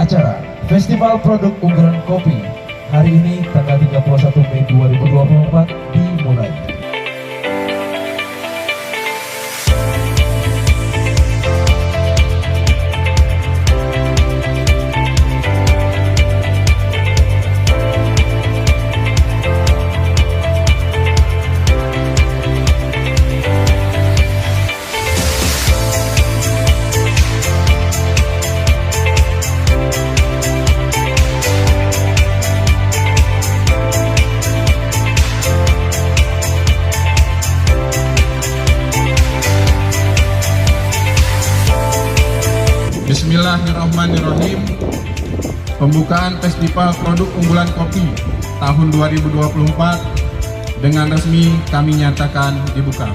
acara Festival Produk Unggulan Kopi hari ini tanggal 31 Mei 2024 dimulai. Bismillahirrahmanirrahim. Pembukaan Festival Produk Unggulan Kopi tahun 2024 dengan resmi kami nyatakan dibuka.